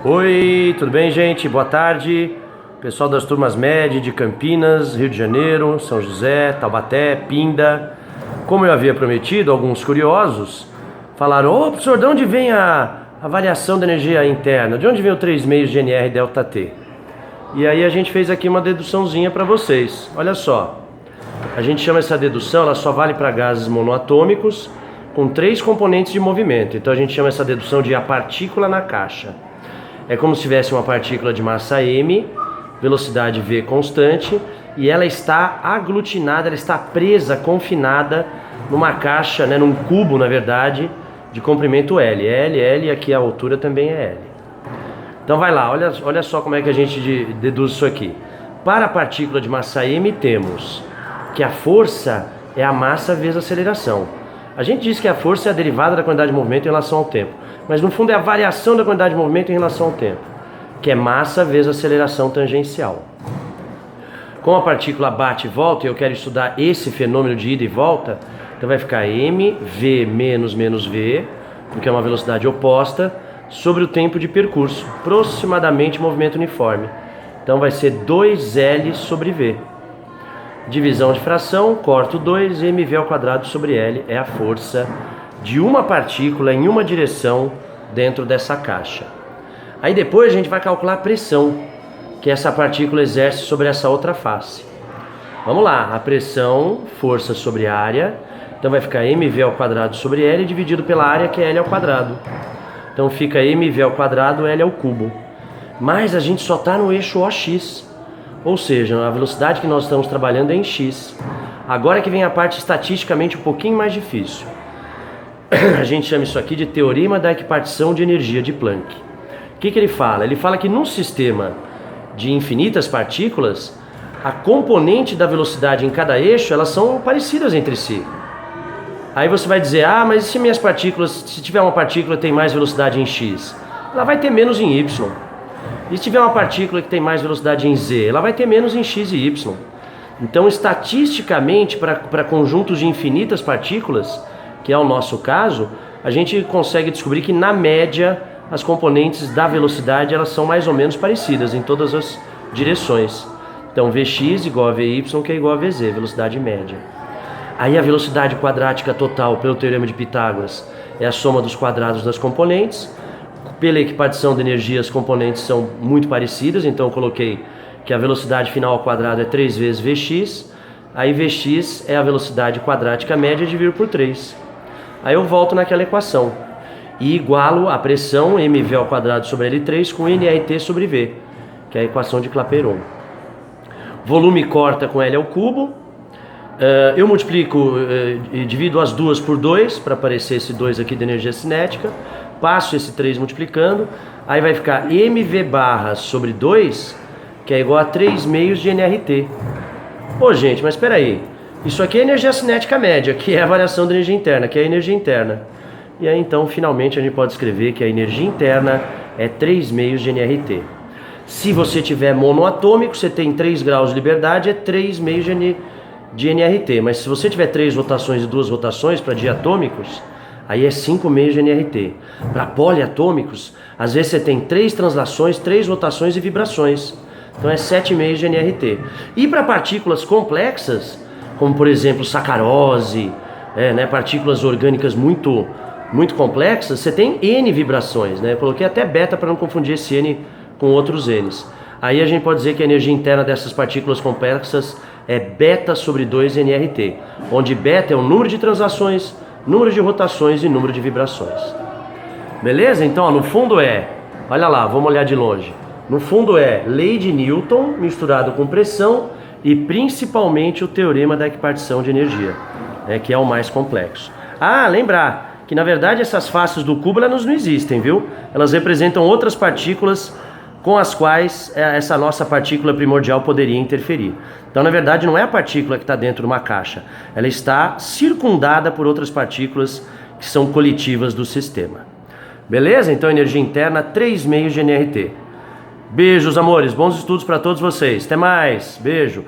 Oi, tudo bem, gente? Boa tarde. Pessoal das turmas médias de Campinas, Rio de Janeiro, São José, Taubaté, Pinda. Como eu havia prometido, alguns curiosos falaram: ô, professor, de onde vem a variação da energia interna? De onde vem o 3 meios de NR delta T? E aí a gente fez aqui uma deduçãozinha para vocês. Olha só, a gente chama essa dedução, ela só vale para gases monoatômicos com 3 componentes de movimento. Então a gente chama essa dedução de a partícula na caixa. É como se tivesse uma partícula de massa m, velocidade v constante, e ela está aglutinada, ela está presa, confinada numa caixa, num cubo, na verdade, de comprimento L. L, e aqui a altura também é L. Então vai lá, olha só como é que a gente deduz isso aqui. Para a partícula de massa m, temos que a força é a massa vezes a aceleração. A gente diz que a força é a derivada da quantidade de movimento em relação ao tempo, mas no fundo é a variação da quantidade de movimento em relação ao tempo, que é massa vezes aceleração tangencial. Como a partícula bate e volta, e eu quero estudar esse fenômeno de ida e volta, então vai ficar mv menos v, porque é uma velocidade oposta, sobre o tempo de percurso, aproximadamente movimento uniforme. Então vai ser 2L sobre V. Divisão de fração, corto 2, mv ao quadrado sobre L é a força de uma partícula em uma direção dentro dessa caixa. Aí depois a gente vai calcular a pressão que essa partícula exerce sobre essa outra face. Vamos lá, a pressão, força sobre a área, então vai ficar mv ao quadrado sobre L dividido pela área, que é L ao quadrado. Então fica mv ao quadrado, L ao cubo. Mas a gente só está no eixo OX. Ou seja, a velocidade que nós estamos trabalhando é em x. Agora que vem a parte estatisticamente um pouquinho mais difícil. A gente chama isso aqui de teorema da equipartição de energia de Planck. O que ele fala? Ele fala que num sistema de infinitas partículas, a componente da velocidade em cada eixo, elas são parecidas entre si. Aí você vai dizer, mas e se minhas partículas, se tiver uma partícula que tem mais velocidade em x, ela vai ter menos em y. E se tiver uma partícula que tem mais velocidade em z, ela vai ter menos em x e y. Então, estatisticamente, para conjuntos de infinitas partículas, que é o nosso caso, a gente consegue descobrir que, na média, as componentes da velocidade elas são mais ou menos parecidas em todas as direções. Então, Vx igual a Vy, que é igual a Vz, velocidade média. Aí a velocidade quadrática total, pelo teorema de Pitágoras, é a soma dos quadrados das componentes. Pela equipartição de energia, as componentes são muito parecidas, então eu coloquei que a velocidade final ao quadrado é 3 vezes Vx, aí Vx é a velocidade quadrática média dividido por 3. Aí eu volto naquela equação e igualo a pressão mv ao quadrado sobre L3 com nRT sobre V, que é a equação de Clapeyron. Volume corta com L ao cubo. Eu multiplico e divido as duas por 2 para aparecer esse 2 aqui de energia cinética. Passo esse 3 multiplicando, aí vai ficar mv barra sobre 2, que é igual a 3 meios de nRT. Pô, gente, mas espera aí. Isso aqui é energia cinética média, que é a variação da energia interna, que é a energia interna. E aí então, finalmente, a gente pode escrever que a energia interna é 3 meios de nRT. Se você tiver monoatômico, você tem 3 graus de liberdade, é 3 meios de nRT. Mas se você tiver 3 rotações e 2 rotações para diatômicos, aí é 5 meios de nRT. Para poliatômicos, às vezes você tem 3 translações, 3 rotações e vibrações. Então é 7 meios de nRT. E para partículas complexas, como por exemplo sacarose, partículas orgânicas muito complexas, você tem N vibrações. Eu coloquei até beta para não confundir esse N com outros N's. Aí a gente pode dizer que a energia interna dessas partículas complexas é beta sobre 2 nRT, onde beta é o número de translações, número de rotações e número de vibrações. Beleza? Então, no fundo olha lá, vamos olhar de longe. No fundo é lei de Newton misturado com pressão e principalmente o teorema da equipartição de energia, que é o mais complexo. Lembrar que na verdade essas faces do cubo elas não existem, viu? Elas representam outras partículas com as quais essa nossa partícula primordial poderia interferir. Então, na verdade, não é a partícula que está dentro de uma caixa. Ela está circundada por outras partículas que são coletivas do sistema. Beleza? Então, energia interna, 3 meios de nRT. Beijos, amores. Bons estudos para todos vocês. Até mais. Beijo.